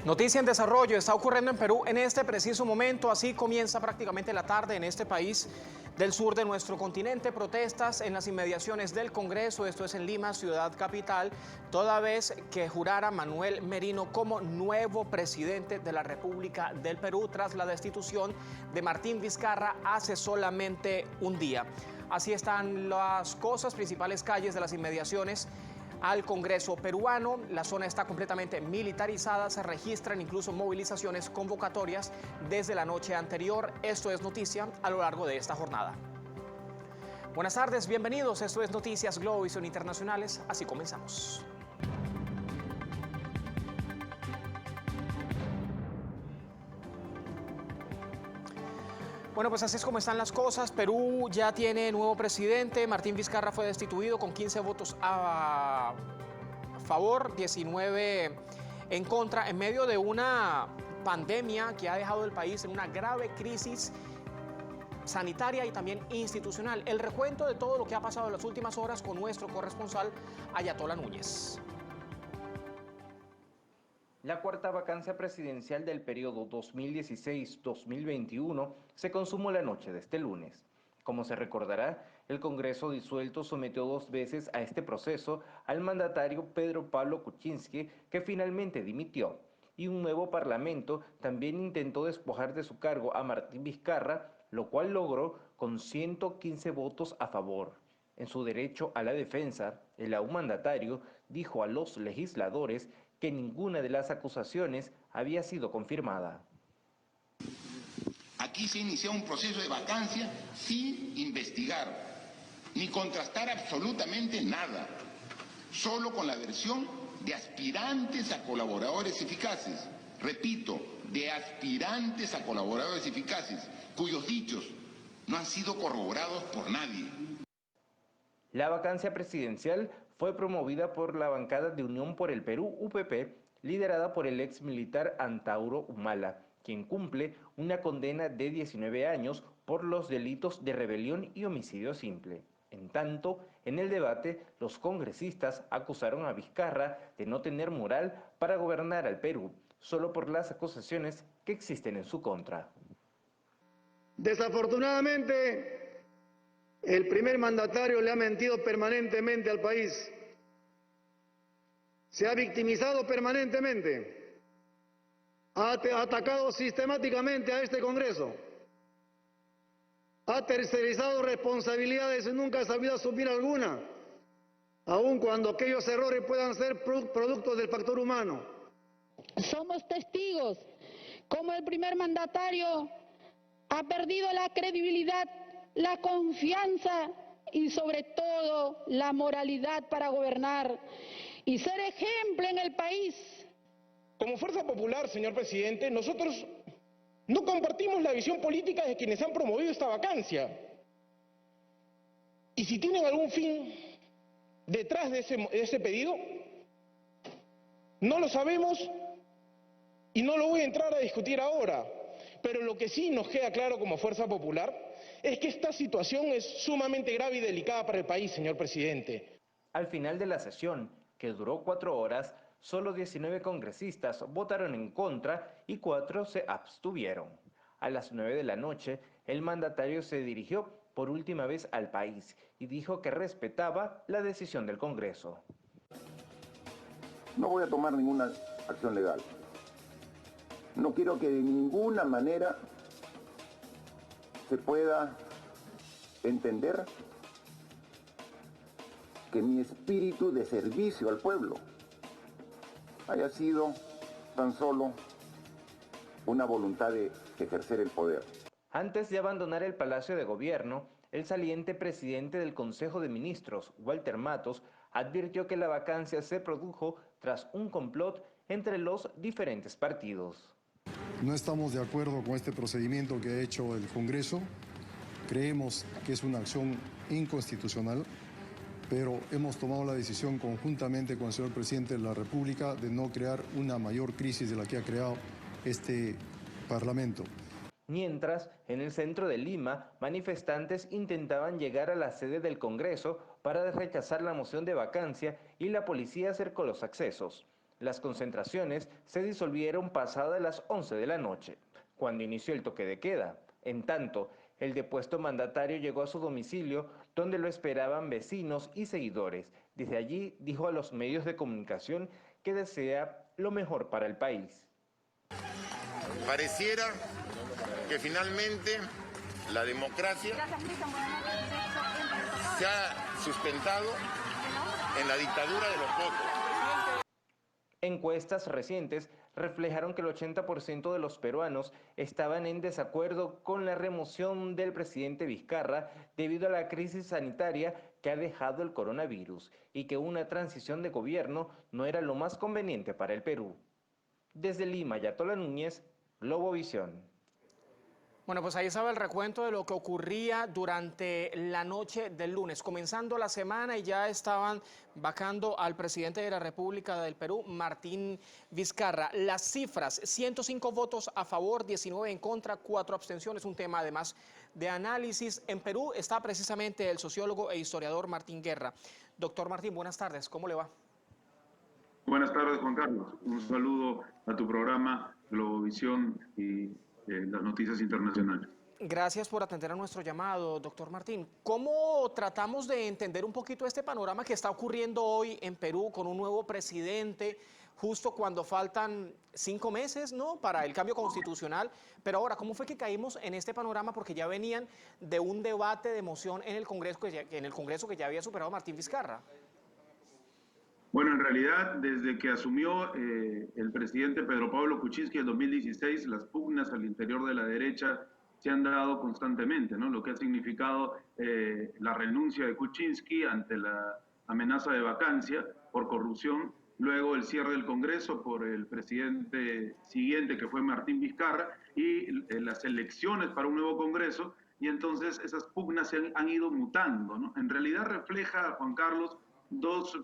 Noticia en desarrollo, está ocurriendo en Perú en este preciso momento, así comienza prácticamente la tarde en este país del sur de nuestro continente. Protestas en las inmediaciones del Congreso, esto es en Lima, ciudad capital, toda vez que jurara Manuel Merino como nuevo presidente de la República del Perú tras la destitución de Martín Vizcarra hace solamente un día. Así están las cosas, principales calles de las inmediaciones al Congreso peruano. La zona está completamente militarizada, se registran incluso movilizaciones convocatorias desde la noche anterior. Esto es noticia a lo largo de esta jornada. Buenas tardes, bienvenidos. Esto es Noticias Globovisión Internacionales. Así comenzamos. Bueno, pues así es como están las cosas. Perú ya tiene nuevo presidente. Martín Vizcarra fue destituido con 15 votos a favor, 19 en contra, en medio de una pandemia que ha dejado el país en una grave crisis sanitaria y también institucional. El recuento de todo lo que ha pasado en las últimas horas con nuestro corresponsal Ayatollah Núñez. La cuarta vacancia presidencial del periodo 2016-2021 se consumó la noche de este lunes. Como se recordará, el Congreso disuelto sometió 2 veces a este proceso al mandatario Pedro Pablo Kuczynski, que finalmente dimitió, y un nuevo parlamento también intentó despojar de su cargo a Martín Vizcarra, lo cual logró con 115 votos a favor. En su derecho a la defensa, el aún mandatario dijo a los legisladores que ninguna de las acusaciones había sido confirmada. Aquí se inició un proceso de vacancia sin investigar ni contrastar absolutamente nada, solo con la versión de aspirantes a colaboradores eficaces. Repito, de aspirantes a colaboradores eficaces, cuyos dichos no han sido corroborados por nadie. La vacancia presidencial fue promovida por la bancada de Unión por el Perú, UPP, liderada por el ex militar Antauro Humala, quien cumple una condena de 19 años por los delitos de rebelión y homicidio simple. En tanto, en el debate, los congresistas acusaron a Vizcarra de no tener moral para gobernar al Perú, solo por las acusaciones que existen en su contra. Desafortunadamente, el primer mandatario le ha mentido permanentemente al país. Se ha victimizado permanentemente. Ha atacado sistemáticamente a este Congreso. Ha tercerizado responsabilidades y nunca ha sabido asumir alguna, aun cuando aquellos errores puedan ser productos del factor humano. Somos testigos cómo el primer mandatario ha perdido la credibilidad, la confianza y sobre todo la moralidad para gobernar y ser ejemplo en el país. Como Fuerza Popular, señor presidente, nosotros no compartimos la visión política de quienes han promovido esta vacancia. Y si tienen algún fin detrás de ese pedido, no lo sabemos y no lo voy a entrar a discutir ahora. Pero lo que sí nos queda claro como Fuerza Popular es que esta situación es sumamente grave y delicada para el país, señor presidente. Al final de la sesión, que duró 4 horas, solo 19 congresistas votaron en contra y 4 se abstuvieron. A las 9 de la noche, el mandatario se dirigió por última vez al país y dijo que respetaba la decisión del Congreso. No voy a tomar ninguna acción legal. No quiero que de ninguna manera se pueda entender que mi espíritu de servicio al pueblo haya sido tan solo una voluntad de ejercer el poder. Antes de abandonar el Palacio de Gobierno, el saliente presidente del Consejo de Ministros, Walter Matos, advirtió que la vacancia se produjo tras un complot entre los diferentes partidos. No estamos de acuerdo con este procedimiento que ha hecho el Congreso. Creemos que es una acción inconstitucional, pero hemos tomado la decisión conjuntamente con el señor presidente de la República de no crear una mayor crisis de la que ha creado este Parlamento. Mientras, en el centro de Lima, manifestantes intentaban llegar a la sede del Congreso para rechazar la moción de vacancia y la policía cercó los accesos. Las concentraciones se disolvieron pasadas las 11 de la noche, cuando inició el toque de queda. En tanto, el depuesto mandatario llegó a su domicilio, donde lo esperaban vecinos y seguidores. Desde allí dijo a los medios de comunicación que desea lo mejor para el país. Pareciera que finalmente la democracia se ha sustentado en la dictadura de los pocos. Encuestas recientes reflejaron que el 80% de los peruanos estaban en desacuerdo con la remoción del presidente Vizcarra debido a la crisis sanitaria que ha dejado el coronavirus y que una transición de gobierno no era lo más conveniente para el Perú. Desde Lima, Yatola Núñez, Globovisión. Bueno, pues ahí estaba el recuento de lo que ocurría durante la noche del lunes, comenzando la semana, y ya estaban vacando al presidente de la República del Perú, Martín Vizcarra. Las cifras: 105 votos a favor, 19 en contra, 4 abstenciones, un tema además de análisis. En Perú está precisamente el sociólogo e historiador Martín Guerra. Doctor Martín, buenas tardes, ¿cómo le va? Buenas tardes, Juan Carlos. Un saludo a tu programa Globovisión y las noticias internacionales. Gracias por atender a nuestro llamado, doctor Martín. ¿Cómo tratamos de entender un poquito este panorama que está ocurriendo hoy en Perú con un nuevo presidente, justo cuando faltan 5 meses, ¿no?, para el cambio constitucional? Pero ahora, ¿cómo fue que caímos en este panorama? Porque ya venían de un debate de moción en el Congreso que ya había superado Martín Vizcarra. Bueno, en realidad, desde que asumió el presidente Pedro Pablo Kuczynski en 2016, las pugnas al interior de la derecha se han dado constantemente, ¿no? Lo que ha significado la renuncia de Kuczynski ante la amenaza de vacancia por corrupción, luego el cierre del Congreso por el presidente siguiente, que fue Martín Vizcarra, y las elecciones para un nuevo Congreso, y entonces esas pugnas se han ido mutando, ¿no? En realidad refleja, Juan Carlos, dos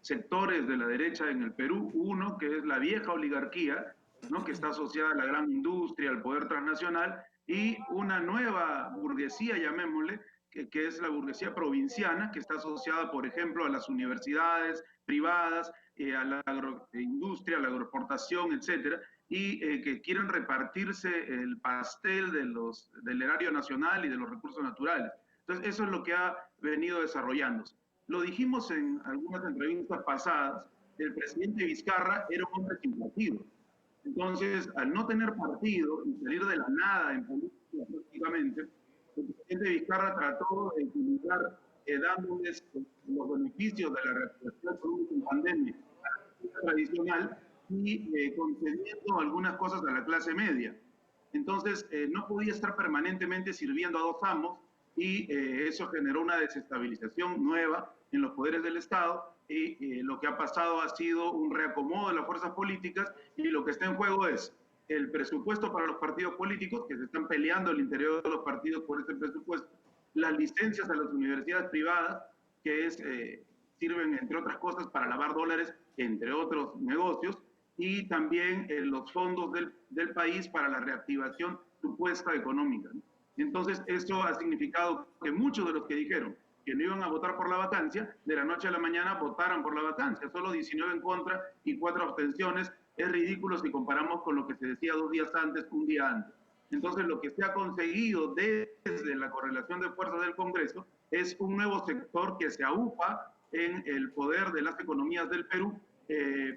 sectores de la derecha en el Perú. Uno, que es la vieja oligarquía, ¿no?, que está asociada a la gran industria, al poder transnacional, y una nueva burguesía, llamémosle, que es la burguesía provinciana, que está asociada, por ejemplo, a las universidades privadas, a la agroindustria, a la agroexportación, etcétera, y que quieren repartirse el pastel del erario nacional y de los recursos naturales. Entonces, eso es lo que ha venido desarrollándose. Lo dijimos en algunas entrevistas pasadas, el presidente Vizcarra era un hombre sin partido. Entonces, al no tener partido y salir de la nada en política prácticamente, el presidente Vizcarra trató de equilibrar, dándoles los beneficios de la reactivación económica en pandemia tradicional y concediendo algunas cosas a la clase media. Entonces, no podía estar permanentemente sirviendo a dos amos, y eso generó una desestabilización nueva en los poderes del Estado, y lo que ha pasado ha sido un reacomodo de las fuerzas políticas, y lo que está en juego es el presupuesto para los partidos políticos, que se están peleando al interior de los partidos por ese presupuesto, las licencias a las universidades privadas, que sirven, entre otras cosas, para lavar dólares, entre otros negocios, y también los fondos del país para la reactivación supuesta económica, ¿no? Entonces, eso ha significado que muchos de los que dijeron que no iban a votar por la vacancia, de la noche a la mañana votaran por la vacancia. Solo 19 en contra y 4 abstenciones. Es ridículo si comparamos con lo que se decía 2 días antes, un día antes. Entonces, lo que se ha conseguido desde la correlación de fuerzas del Congreso es un nuevo sector que se aupa en el poder de las economías del Perú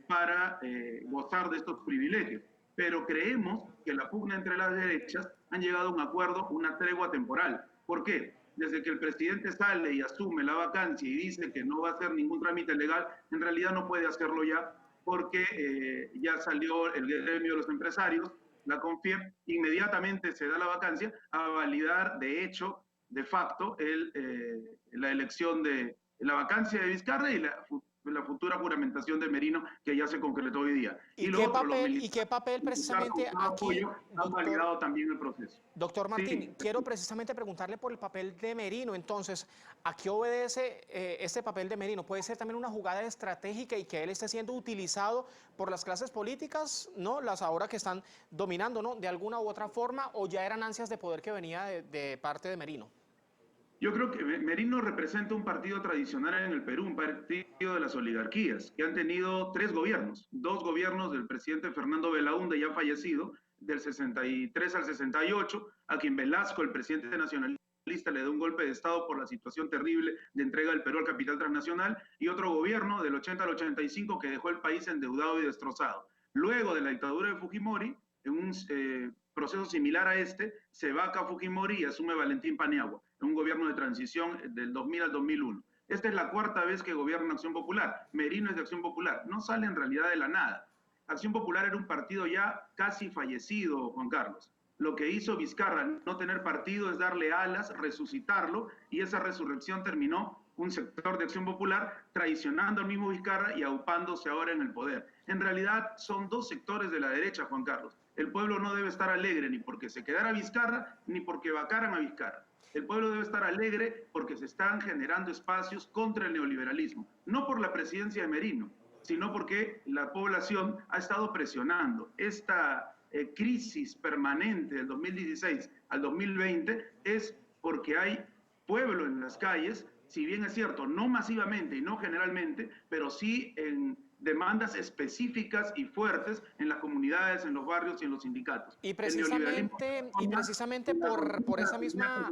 para gozar de estos privilegios. Pero creemos que la pugna entre las derechas han llegado a un acuerdo, una tregua temporal. ¿Por qué? Desde que el presidente sale y asume la vacancia y dice que no va a hacer ningún trámite legal, en realidad no puede hacerlo ya, porque ya salió el gremio de los empresarios, la CONFIEP, inmediatamente se da la vacancia a validar de hecho, de facto, la elección de la vacancia de Vizcarra y la futura juramentación de Merino, que ya se concretó hoy día. ¿Y qué papel precisamente aquí, han validado también el proceso? Doctor Martín, sí, quiero precisamente preguntarle por el papel de Merino. Entonces, ¿a qué obedece este papel de Merino? ¿Puede ser también una jugada estratégica y que él esté siendo utilizado por las clases políticas, ¿no?, las ahora que están dominando, ¿no?, de alguna u otra forma, o ya eran ansias de poder que venía de parte de Merino? Yo creo que Merino representa un partido tradicional en el Perú, un partido de las oligarquías, que han tenido 3 gobiernos, 2 gobiernos del presidente Fernando Belaúnde, ya fallecido, del 63 al 68, a quien Velasco, el presidente nacionalista, le da un golpe de Estado por la situación terrible de entrega del Perú al capital transnacional, y otro gobierno del 80 al 85 que dejó el país endeudado y destrozado. Luego de la dictadura de Fujimori, en un proceso similar a este, se vaca Fujimori y asume Valentín Paniagua, en un gobierno de transición del 2000 al 2001. Esta es la 4ª vez que gobierna Acción Popular. Merino es de Acción Popular. No sale en realidad de la nada. Acción Popular era un partido ya casi fallecido, Juan Carlos. Lo que hizo Vizcarra, no tener partido, es darle alas, resucitarlo, y esa resurrección terminó un sector de Acción Popular traicionando al mismo Vizcarra y aupándose ahora en el poder. En realidad son 2 sectores de la derecha, Juan Carlos. El pueblo no debe estar alegre ni porque se quedara Vizcarra, ni porque vacaran a Vizcarra. El pueblo debe estar alegre porque se están generando espacios contra el neoliberalismo. No por la presidencia de Merino, sino porque la población ha estado presionando. Esta crisis permanente del 2016 al 2020 es porque hay pueblo en las calles, si bien es cierto, no masivamente y no generalmente, pero sí en demandas específicas y fuertes en las comunidades, en los barrios y en los sindicatos. Y precisamente por esa misma...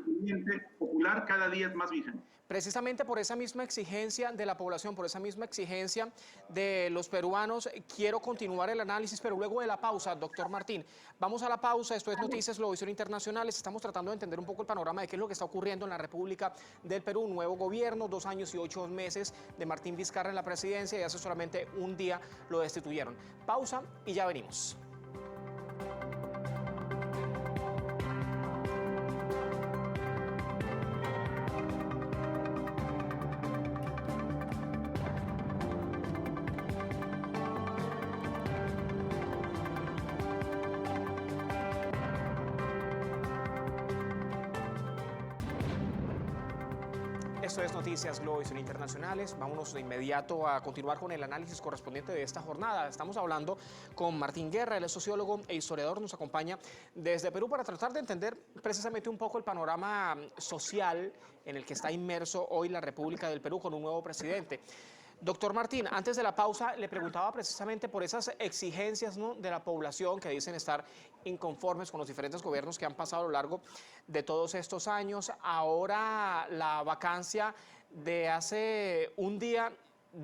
popular cada día es más vigente. Precisamente por esa misma exigencia de la población, por esa misma exigencia de los peruanos, quiero continuar el análisis, pero luego de la pausa, doctor Martín. Vamos a la pausa, esto es Noticias Globovisión Internacionales. Estamos tratando de entender un poco el panorama de qué es lo que está ocurriendo en la República del Perú. Un nuevo gobierno, 2 años y 8 meses de Martín Vizcarra en la presidencia, y hace solamente un día lo destituyeron. Pausa y ya venimos. Esto es Noticias Globovisión Internacionales. Vámonos de inmediato a continuar con el análisis correspondiente de esta jornada. Estamos hablando con Martín Guerra, él es sociólogo e historiador, nos acompaña desde Perú para tratar de entender precisamente un poco el panorama social en el que está inmerso hoy la República del Perú con un nuevo presidente. Doctor Martín, antes de la pausa le preguntaba precisamente por esas exigencias, ¿no?, de la población que dicen estar inconformes con los diferentes gobiernos que han pasado a lo largo de todos estos años. Ahora la vacancia de hace un día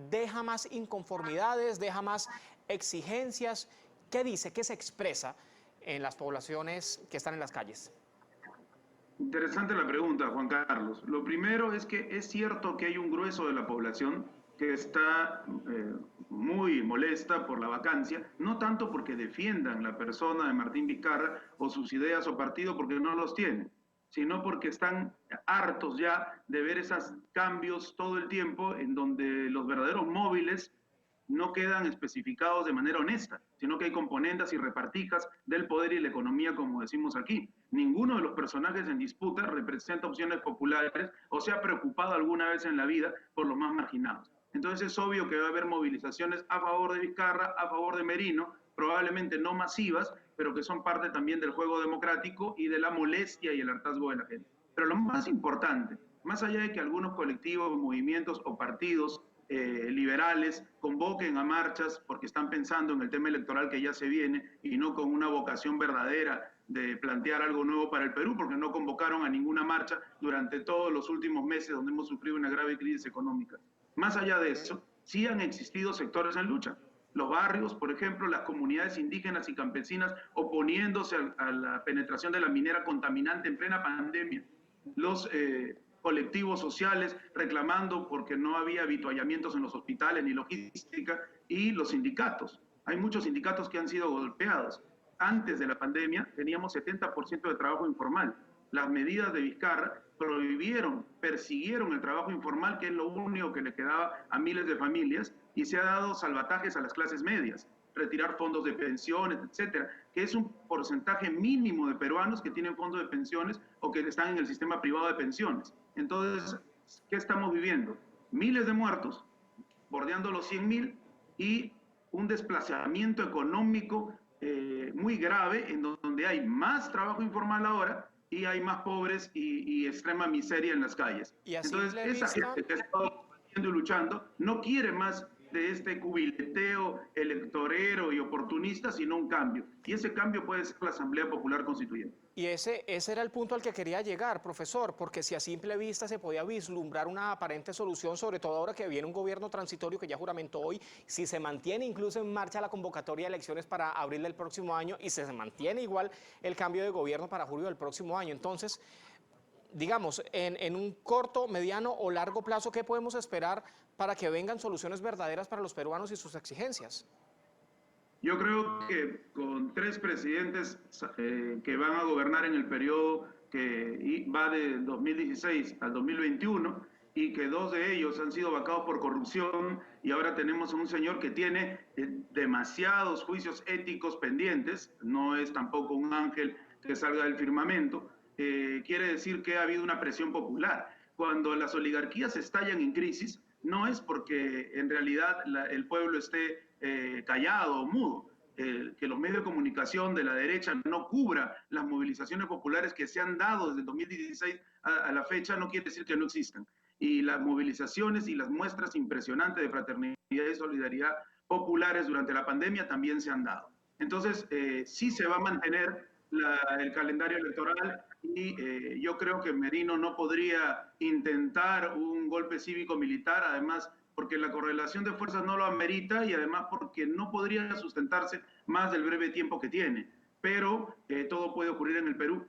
deja más inconformidades, deja más exigencias. ¿Qué dice, qué se expresa en las poblaciones que están en las calles? Interesante la pregunta, Juan Carlos. Lo primero es que es cierto que hay un grueso de la población que está muy molesta por la vacancia, no tanto porque defiendan la persona de Martín Vizcarra o sus ideas o partido, porque no los tienen, sino porque están hartos ya de ver esos cambios todo el tiempo en donde los verdaderos móviles no quedan especificados de manera honesta, sino que hay componentes y repartijas del poder y la economía, como decimos aquí. Ninguno de los personajes en disputa representa opciones populares o se ha preocupado alguna vez en la vida por los más marginados. Entonces es obvio que va a haber movilizaciones a favor de Vizcarra, a favor de Merino, probablemente no masivas, pero que son parte también del juego democrático y de la molestia y el hartazgo de la gente. Pero lo más importante, más allá de que algunos colectivos, movimientos o partidos liberales convoquen a marchas porque están pensando en el tema electoral que ya se viene y no con una vocación verdadera de plantear algo nuevo para el Perú, porque no convocaron a ninguna marcha durante todos los últimos meses donde hemos sufrido una grave crisis económica. Más allá de eso, sí han existido sectores en lucha. Los barrios, por ejemplo, las comunidades indígenas y campesinas oponiéndose a la penetración de la minera contaminante en plena pandemia. Los colectivos sociales reclamando porque no había habituallamientos en los hospitales ni logística, y los sindicatos. Hay muchos sindicatos que han sido golpeados. Antes de la pandemia teníamos 70% de trabajo informal. Las medidas de Vizcarra prohibieron, persiguieron el trabajo informal, que es lo único que le quedaba a miles de familias, y se ha dado salvatajes a las clases medias, retirar fondos de pensiones, etcétera, que es un porcentaje mínimo de peruanos que tienen fondos de pensiones o que están en el sistema privado de pensiones. Entonces, ¿qué estamos viviendo? Miles de muertos, bordeando los 100.000, y un desplazamiento económico muy grave, en donde hay más trabajo informal ahora, y hay más pobres y extrema miseria en las calles. Y a Entonces, simple esa vista, gente que ha estado combatiendo y luchando no quiere más de este cubileteo electorero y oportunista, sino un cambio. Y ese cambio puede ser la Asamblea Popular Constituyente. y ese era el punto al que quería llegar, profesor, porque si a simple vista se podía vislumbrar una aparente solución, sobre todo ahora que viene un gobierno transitorio que ya juramentó hoy, si se mantiene incluso en marcha la convocatoria de elecciones para abril del próximo año y se mantiene igual el cambio de gobierno para julio del próximo año. Entonces, digamos, en un corto, mediano o largo plazo, ¿qué podemos esperar para que vengan soluciones verdaderas para los peruanos y sus exigencias? Yo creo que con 3 presidentes que van a gobernar en el periodo que va de 2016 al 2021 y que 2 de ellos han sido vacados por corrupción y ahora tenemos a un señor que tiene demasiados juicios éticos pendientes, no es tampoco un ángel que salga del firmamento, quiere decir que ha habido una presión popular. Cuando las oligarquías estallan en crisis, no es porque en realidad el pueblo esté callado o mudo, que los medios de comunicación de la derecha no cubra las movilizaciones populares que se han dado desde el 2016 a la fecha, no quiere decir que no existan. Y las movilizaciones y las muestras impresionantes de fraternidad y solidaridad populares durante la pandemia también se han dado. Entonces, sí se va a mantener el calendario electoral y yo creo que Merino no podría intentar un golpe cívico-militar, además porque la correlación de fuerzas no lo amerita y además porque no podría sustentarse más del breve tiempo que tiene. Pero todo puede ocurrir en el Perú.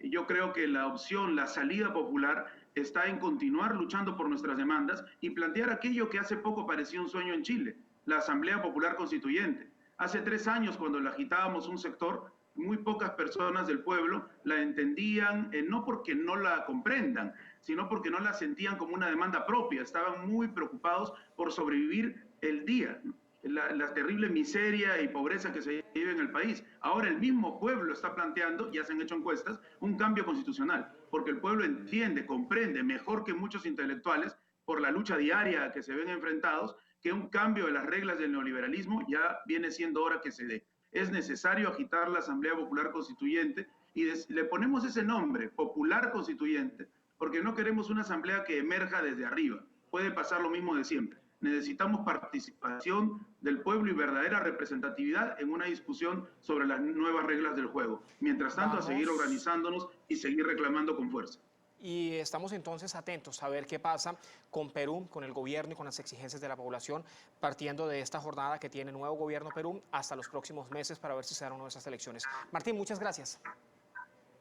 Yo creo que la opción, la salida popular, está en continuar luchando por nuestras demandas y plantear aquello que hace poco parecía un sueño en Chile, la Asamblea Popular Constituyente. Hace 3 años, cuando la agitábamos un sector, muy pocas personas del pueblo la entendían, no porque no la comprendan, sino porque no la sentían como una demanda propia. Estaban muy preocupados por sobrevivir el día, la terrible miseria y pobreza que se vive en el país. Ahora el mismo pueblo está planteando, ya se han hecho encuestas, un cambio constitucional, porque el pueblo entiende, comprende mejor que muchos intelectuales, por la lucha diaria a que se ven enfrentados, que un cambio de las reglas del neoliberalismo ya viene siendo hora que se dé. Es necesario agitar la Asamblea Popular Constituyente y le ponemos ese nombre, Popular Constituyente, porque no queremos una asamblea que emerja desde arriba. Puede pasar lo mismo de siempre. Necesitamos participación del pueblo y verdadera representatividad en una discusión sobre las nuevas reglas del juego. Mientras tanto, a seguir organizándonos y seguir reclamando con fuerza. Y estamos entonces atentos a ver qué pasa con Perú, con el gobierno y con las exigencias de la población, partiendo de esta jornada que tiene nuevo gobierno Perú hasta los próximos meses para ver si se dan o no esas elecciones. Martín, muchas gracias.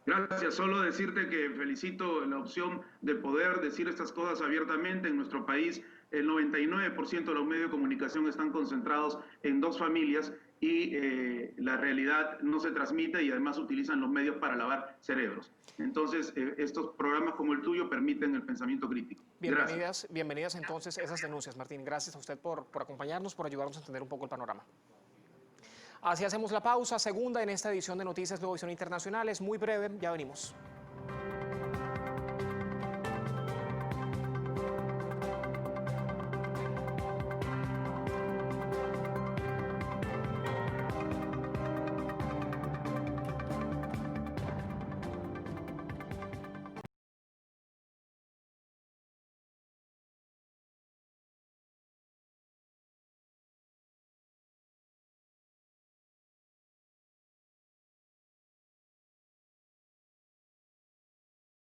Gracias, solo decirte que felicito la opción de poder decir estas cosas abiertamente en nuestro país. El 99% de los medios de comunicación están concentrados en 2 familias y la realidad no se transmite y además utilizan los medios para lavar cerebros. Entonces, estos programas como el tuyo permiten el pensamiento crítico. Bienvenidas entonces esas denuncias, Martín. Gracias a usted por acompañarnos, por ayudarnos a entender un poco el panorama. Así hacemos la pausa, segunda en esta edición de Noticias Nuevos Internacionales. Muy breve, ya venimos.